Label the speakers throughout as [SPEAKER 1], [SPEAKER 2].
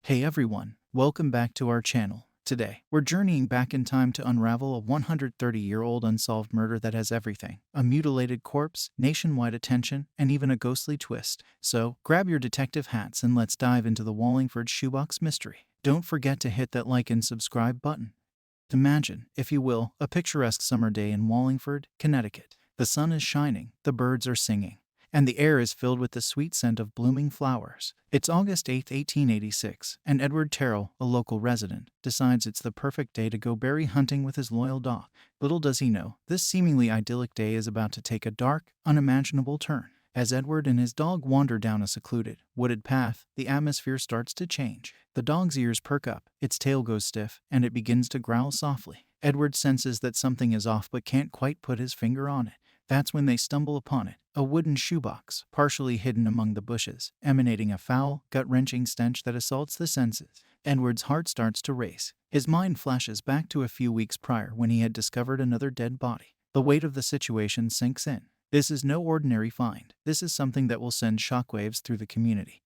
[SPEAKER 1] Hey everyone, welcome back to our channel. Today, we're journeying back in time to unravel a 130-year-old unsolved murder that has everything: a mutilated corpse, nationwide attention, and even a ghostly twist. So, grab your detective hats and let's dive into the Wallingford Shoebox Mystery. Don't forget to hit that like and subscribe button. Imagine, if you will, a picturesque summer day in Wallingford, Connecticut. The sun is shining, the birds are singing, and the air is filled with the sweet scent of blooming flowers. It's August 8, 1886, and Edward Terrell, a local resident, decides it's the perfect day to go berry hunting with his loyal dog. Little does he know, this seemingly idyllic day is about to take a dark, unimaginable turn. As Edward and his dog wander down a secluded, wooded path, the atmosphere starts to change. The dog's ears perk up, its tail goes stiff, and it begins to growl softly. Edward senses that something is off but can't quite put his finger on it. That's when they stumble upon it, a wooden shoebox, partially hidden among the bushes, emanating a foul, gut-wrenching stench that assaults the senses. Edward's heart starts to race. His mind flashes back to a few weeks prior when he had discovered another dead body. The weight of the situation sinks in. This is no ordinary find. This is something that will send shockwaves through the community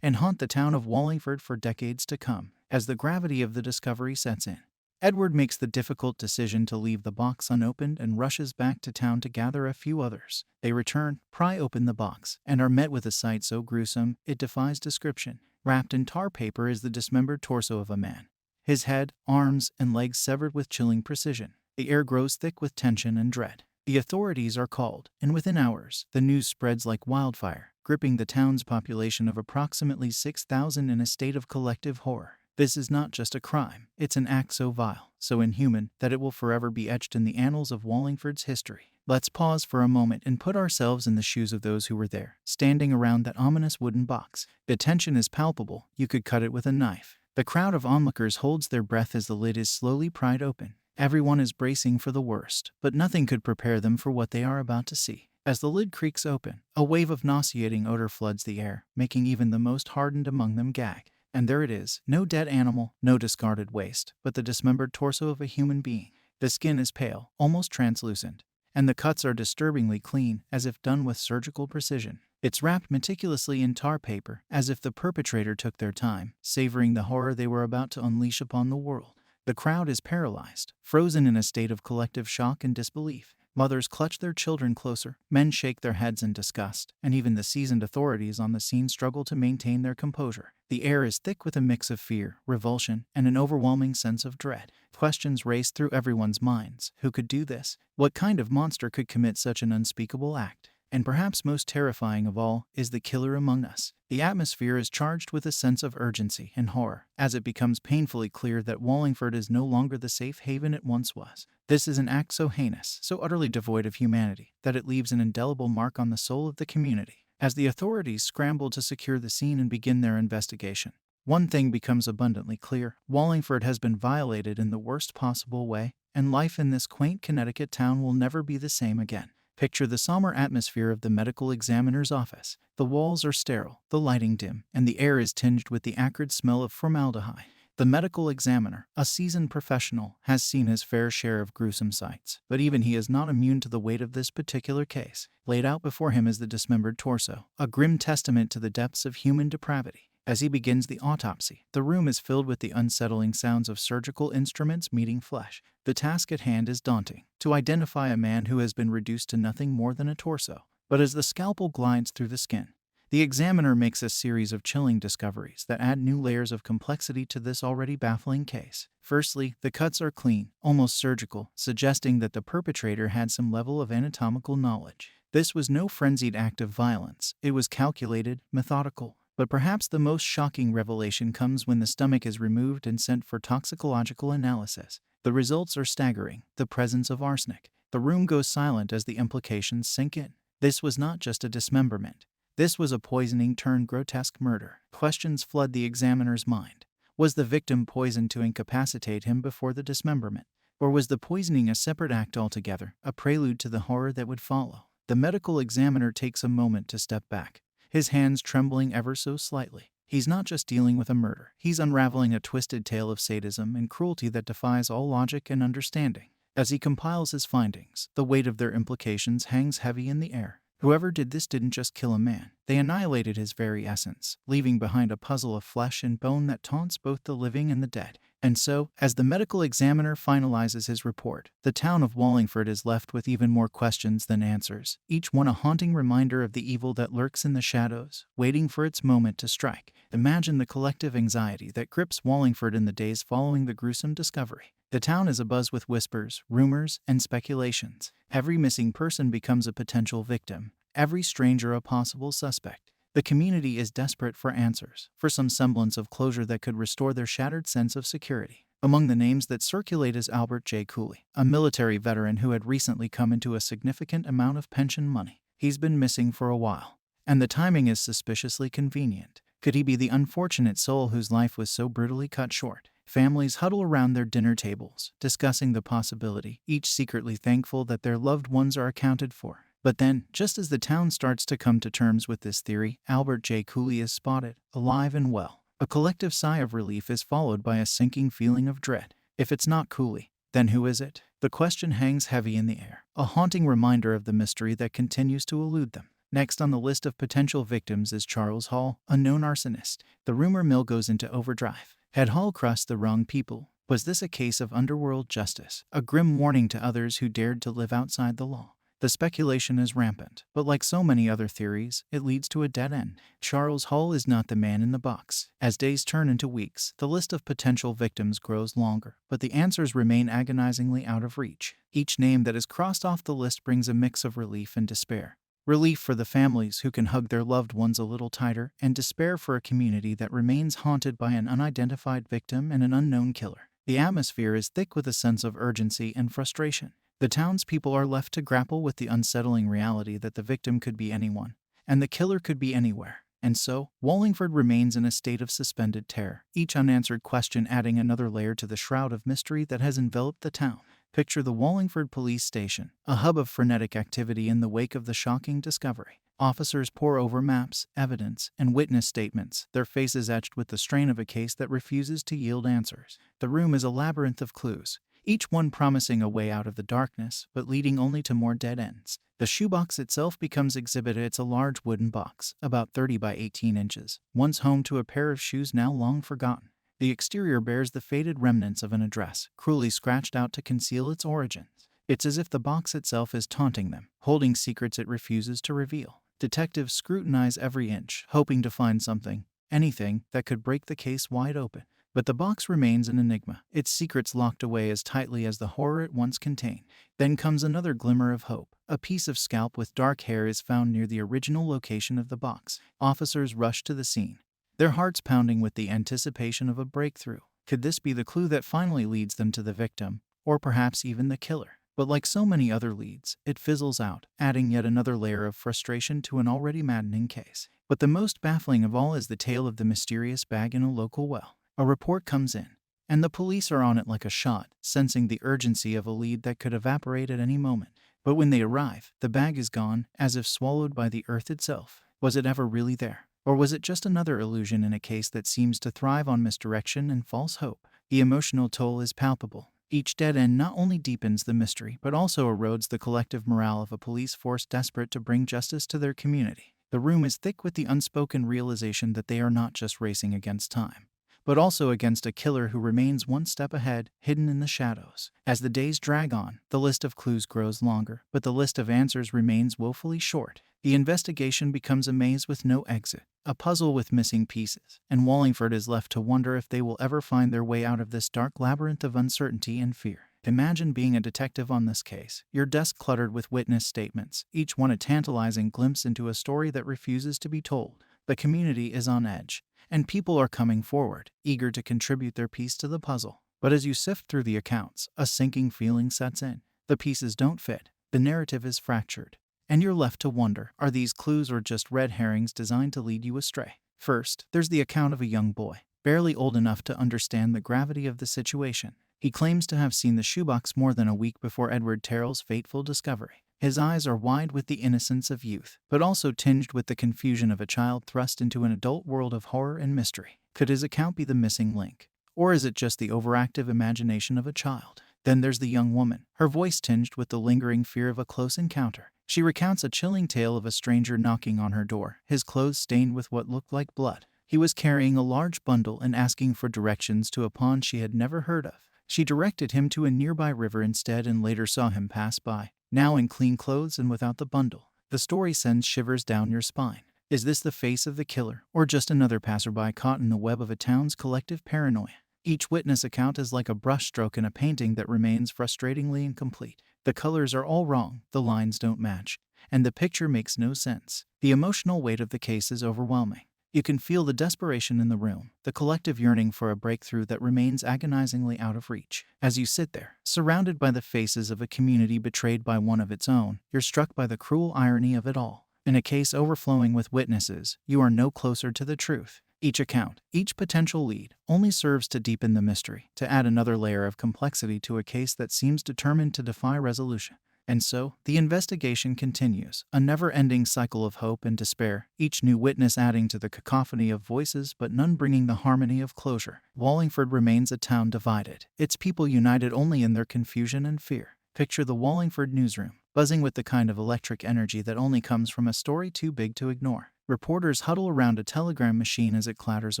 [SPEAKER 1] and haunt the town of Wallingford for decades to come. As the gravity of the discovery sets in, Edward makes the difficult decision to leave the box unopened and rushes back to town to gather a few others. They return, pry open the box, and are met with a sight so gruesome it defies description. Wrapped in tar paper is the dismembered torso of a man, his head, arms, and legs severed with chilling precision. The air grows thick with tension and dread. The authorities are called, and within hours, the news spreads like wildfire, gripping the town's population of approximately 6,000 in a state of collective horror. This is not just a crime, it's an act so vile, so inhuman, that it will forever be etched in the annals of Wallingford's history. Let's pause for a moment and put ourselves in the shoes of those who were there, standing around that ominous wooden box. The tension is palpable, you could cut it with a knife. The crowd of onlookers holds their breath as the lid is slowly pried open. Everyone is bracing for the worst, but nothing could prepare them for what they are about to see. As the lid creaks open, a wave of nauseating odor floods the air, making even the most hardened among them gag. And there it is, no dead animal, no discarded waste, but the dismembered torso of a human being. The skin is pale, almost translucent, and the cuts are disturbingly clean, as if done with surgical precision. It's wrapped meticulously in tar paper, as if the perpetrator took their time, savoring the horror they were about to unleash upon the world. The crowd is paralyzed, frozen in a state of collective shock and disbelief. Mothers clutch their children closer, men shake their heads in disgust, and even the seasoned authorities on the scene struggle to maintain their composure. The air is thick with a mix of fear, revulsion, and an overwhelming sense of dread. Questions race through everyone's minds. Who could do this? What kind of monster could commit such an unspeakable act? And perhaps most terrifying of all is the killer among us. The atmosphere is charged with a sense of urgency and horror, as it becomes painfully clear that Wallingford is no longer the safe haven it once was. This is an act so heinous, so utterly devoid of humanity, that it leaves an indelible mark on the soul of the community. As the authorities scramble to secure the scene and begin their investigation, one thing becomes abundantly clear: Wallingford has been violated in the worst possible way, and life in this quaint Connecticut town will never be the same again. Picture the somber atmosphere of the medical examiner's office. The walls are sterile, the lighting dim, and the air is tinged with the acrid smell of formaldehyde. The medical examiner, a seasoned professional, has seen his fair share of gruesome sights, but even he is not immune to the weight of this particular case. Laid out before him is the dismembered torso, a grim testament to the depths of human depravity. As he begins the autopsy, the room is filled with the unsettling sounds of surgical instruments meeting flesh. The task at hand is daunting: to identify a man who has been reduced to nothing more than a torso. But as the scalpel glides through the skin, the examiner makes a series of chilling discoveries that add new layers of complexity to this already baffling case. Firstly, the cuts are clean, almost surgical, suggesting that the perpetrator had some level of anatomical knowledge. This was no frenzied act of violence. It was calculated, methodical. But perhaps the most shocking revelation comes when the stomach is removed and sent for toxicological analysis. The results are staggering: the presence of arsenic. The room goes silent as the implications sink in. This was not just a dismemberment. This was a poisoning turned grotesque murder. Questions flood the examiner's mind. Was the victim poisoned to incapacitate him before the dismemberment? Or was the poisoning a separate act altogether, a prelude to the horror that would follow? The medical examiner takes a moment to step back, his hands trembling ever so slightly. He's not just dealing with a murder, he's unraveling a twisted tale of sadism and cruelty that defies all logic and understanding. As he compiles his findings, the weight of their implications hangs heavy in the air. Whoever did this didn't just kill a man, they annihilated his very essence, leaving behind a puzzle of flesh and bone that taunts both the living and the dead. And so, as the medical examiner finalizes his report, the town of Wallingford is left with even more questions than answers, each one a haunting reminder of the evil that lurks in the shadows, waiting for its moment to strike. Imagine the collective anxiety that grips Wallingford in the days following the gruesome discovery. The town is abuzz with whispers, rumors, and speculations. Every missing person becomes a potential victim, every stranger a possible suspect. The community is desperate for answers, for some semblance of closure that could restore their shattered sense of security. Among the names that circulate is Albert J. Cooley, a military veteran who had recently come into a significant amount of pension money. He's been missing for a while, and the timing is suspiciously convenient. Could he be the unfortunate soul whose life was so brutally cut short? Families huddle around their dinner tables, discussing the possibility, each secretly thankful that their loved ones are accounted for. But then, just as the town starts to come to terms with this theory, Albert J. Cooley is spotted, alive and well. A collective sigh of relief is followed by a sinking feeling of dread. If it's not Cooley, then who is it? The question hangs heavy in the air, a haunting reminder of the mystery that continues to elude them. Next on the list of potential victims is Charles Hall, a known arsonist. The rumor mill goes into overdrive. Had Hall crushed the wrong people? Was this a case of underworld justice, a grim warning to others who dared to live outside the law? The speculation is rampant, but like so many other theories, it leads to a dead end. Charles Hall is not the man in the box. As days turn into weeks, the list of potential victims grows longer, but the answers remain agonizingly out of reach. Each name that is crossed off the list brings a mix of relief and despair. Relief for the families who can hug their loved ones a little tighter, and despair for a community that remains haunted by an unidentified victim and an unknown killer. The atmosphere is thick with a sense of urgency and frustration. The townspeople are left to grapple with the unsettling reality that the victim could be anyone, and the killer could be anywhere. And so, Wallingford remains in a state of suspended terror, each unanswered question adding another layer to the shroud of mystery that has enveloped the town. Picture the Wallingford Police Station, a hub of frenetic activity in the wake of the shocking discovery. Officers pore over maps, evidence, and witness statements, their faces etched with the strain of a case that refuses to yield answers. The room is a labyrinth of clues, each one promising a way out of the darkness, but leading only to more dead ends. The shoebox itself becomes Exhibit A. It's a large wooden box, about 30 by 18 inches, once home to a pair of shoes now long forgotten. The exterior bears the faded remnants of an address, cruelly scratched out to conceal its origins. It's as if the box itself is taunting them, holding secrets it refuses to reveal. Detectives scrutinize every inch, hoping to find something, anything, that could break the case wide open. But the box remains an enigma, its secrets locked away as tightly as the horror it once contained. Then comes another glimmer of hope. A piece of scalp with dark hair is found near the original location of the box. Officers rush to the scene, their hearts pounding with the anticipation of a breakthrough. Could this be the clue that finally leads them to the victim, or perhaps even the killer? But like so many other leads, it fizzles out, adding yet another layer of frustration to an already maddening case. But the most baffling of all is the tale of the mysterious bag in a local well. A report comes in, and the police are on it like a shot, sensing the urgency of a lead that could evaporate at any moment. But when they arrive, the bag is gone, as if swallowed by the earth itself. Was it ever really there? Or was it just another illusion in a case that seems to thrive on misdirection and false hope? The emotional toll is palpable. Each dead end not only deepens the mystery, but also erodes the collective morale of a police force desperate to bring justice to their community. The room is thick with the unspoken realization that they are not just racing against time, but also against a killer who remains one step ahead, hidden in the shadows. As the days drag on, the list of clues grows longer, but the list of answers remains woefully short. The investigation becomes a maze with no exit, a puzzle with missing pieces, and Wallingford is left to wonder if they will ever find their way out of this dark labyrinth of uncertainty and fear. Imagine being a detective on this case, your desk cluttered with witness statements, each one a tantalizing glimpse into a story that refuses to be told. The community is on edge, and people are coming forward, eager to contribute their piece to the puzzle. But as you sift through the accounts, a sinking feeling sets in. The pieces don't fit, the narrative is fractured, and you're left to wonder, are these clues or just red herrings designed to lead you astray? First, there's the account of a young boy, barely old enough to understand the gravity of the situation. He claims to have seen the shoebox more than a week before Edward Terrell's fateful discovery. His eyes are wide with the innocence of youth, but also tinged with the confusion of a child thrust into an adult world of horror and mystery. Could his account be the missing link? Or is it just the overactive imagination of a child? Then there's the young woman, her voice tinged with the lingering fear of a close encounter. She recounts a chilling tale of a stranger knocking on her door, his clothes stained with what looked like blood. He was carrying a large bundle and asking for directions to a pond she had never heard of. She directed him to a nearby river instead and later saw him pass by, now in clean clothes and without the bundle. The story sends shivers down your spine. Is this the face of the killer, or just another passerby caught in the web of a town's collective paranoia? Each witness account is like a brushstroke in a painting that remains frustratingly incomplete. The colors are all wrong, the lines don't match, and the picture makes no sense. The emotional weight of the case is overwhelming. You can feel the desperation in the room, the collective yearning for a breakthrough that remains agonizingly out of reach. As you sit there, surrounded by the faces of a community betrayed by one of its own, you're struck by the cruel irony of it all. In a case overflowing with witnesses, you are no closer to the truth. Each account, each potential lead, only serves to deepen the mystery, to add another layer of complexity to a case that seems determined to defy resolution. And so, the investigation continues, a never-ending cycle of hope and despair, each new witness adding to the cacophony of voices but none bringing the harmony of closure. Wallingford remains a town divided, its people united only in their confusion and fear. Picture the Wallingford newsroom, buzzing with the kind of electric energy that only comes from a story too big to ignore. Reporters huddle around a telegram machine as it clatters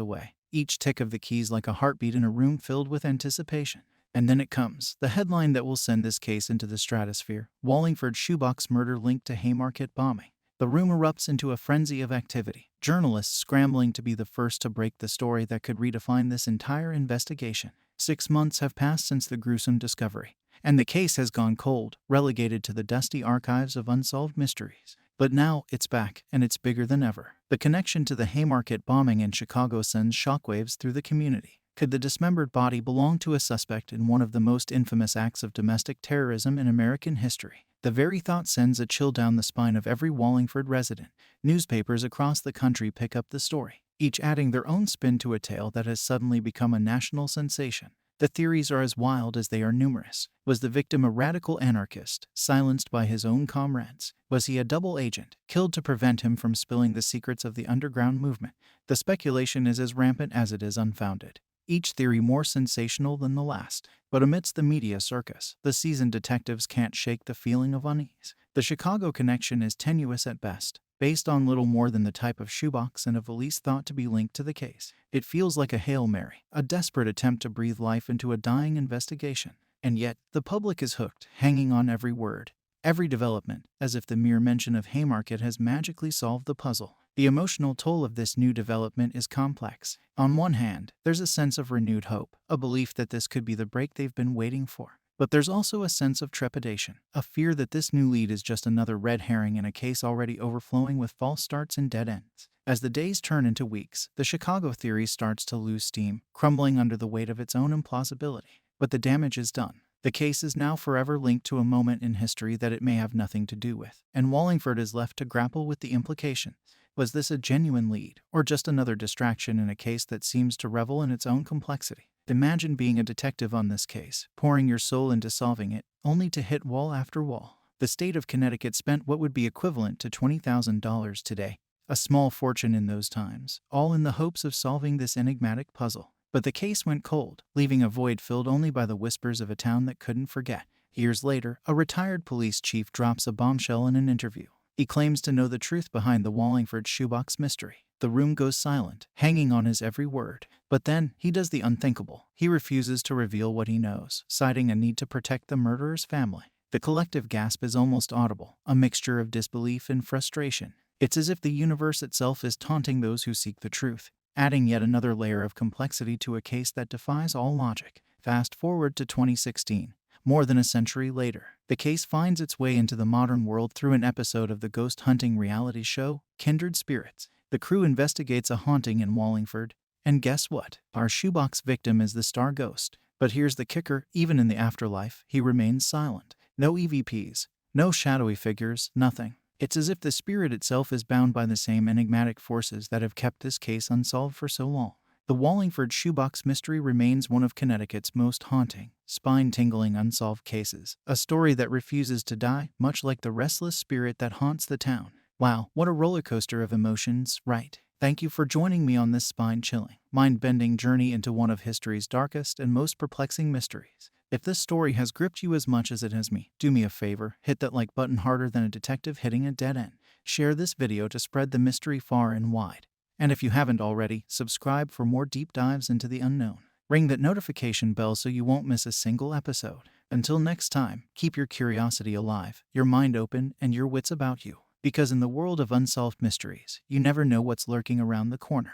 [SPEAKER 1] away, each tick of the keys like a heartbeat in a room filled with anticipation. And then it comes, the headline that will send this case into the stratosphere: Wallingford Shoebox Murder linked to Haymarket Bombing. The room erupts into a frenzy of activity, journalists scrambling to be the first to break the story that could redefine this entire investigation. 6 months have passed since the gruesome discovery, and the case has gone cold, relegated to the dusty archives of unsolved mysteries. But now, it's back, and it's bigger than ever. The connection to the Haymarket bombing in Chicago sends shockwaves through the community. Could the dismembered body belong to a suspect in one of the most infamous acts of domestic terrorism in American history? The very thought sends a chill down the spine of every Wallingford resident. Newspapers across the country pick up the story, each adding their own spin to a tale that has suddenly become a national sensation. The theories are as wild as they are numerous. Was the victim a radical anarchist, silenced by his own comrades? Was he a double agent, killed to prevent him from spilling the secrets of the underground movement? The speculation is as rampant as it is unfounded, each theory more sensational than the last. But amidst the media circus, the seasoned detectives can't shake the feeling of unease. The Chicago connection is tenuous at best, based on little more than the type of shoebox and a valise thought to be linked to the case. It feels like a Hail Mary, a desperate attempt to breathe life into a dying investigation. And yet, the public is hooked, hanging on every word, every development, as if the mere mention of Haymarket has magically solved the puzzle. The emotional toll of this new development is complex. On one hand, there's a sense of renewed hope, a belief that this could be the break they've been waiting for. But there's also a sense of trepidation, a fear that this new lead is just another red herring in a case already overflowing with false starts and dead ends. As the days turn into weeks, the Chicago theory starts to lose steam, crumbling under the weight of its own implausibility. But the damage is done. The case is now forever linked to a moment in history that it may have nothing to do with, and Wallingford is left to grapple with the implications. Was this a genuine lead, or just another distraction in a case that seems to revel in its own complexity? Imagine being a detective on this case, pouring your soul into solving it, only to hit wall after wall. The state of Connecticut spent what would be equivalent to $20,000 today, a small fortune in those times, all in the hopes of solving this enigmatic puzzle. But the case went cold, leaving a void filled only by the whispers of a town that couldn't forget. Years later, a retired police chief drops a bombshell in an interview. He claims to know the truth behind the Wallingford Shoebox Mystery. The room goes silent, hanging on his every word. But then, he does the unthinkable. He refuses to reveal what he knows, citing a need to protect the murderer's family. The collective gasp is almost audible, a mixture of disbelief and frustration. It's as if the universe itself is taunting those who seek the truth, adding yet another layer of complexity to a case that defies all logic. Fast forward to 2016. More than a century later, the case finds its way into the modern world through an episode of the ghost hunting reality show, Kindred Spirits. The crew investigates a haunting in Wallingford, and guess what? Our shoebox victim is the star ghost. But here's the kicker: even in the afterlife, he remains silent. No EVPs, no shadowy figures, nothing. It's as if the spirit itself is bound by the same enigmatic forces that have kept this case unsolved for so long. The Wallingford Shoebox Mystery remains one of Connecticut's most haunting, spine-tingling unsolved cases, a story that refuses to die, much like the restless spirit that haunts the town. Wow, what a roller coaster of emotions, right? Thank you for joining me on this spine-chilling, mind-bending journey into one of history's darkest and most perplexing mysteries. If this story has gripped you as much as it has me, do me a favor, hit that like button harder than a detective hitting a dead end. Share this video to spread the mystery far and wide. And if you haven't already, subscribe for more deep dives into the unknown. Ring that notification bell so you won't miss a single episode. Until next time, keep your curiosity alive, your mind open, and your wits about you. Because in the world of unsolved mysteries, you never know what's lurking around the corner.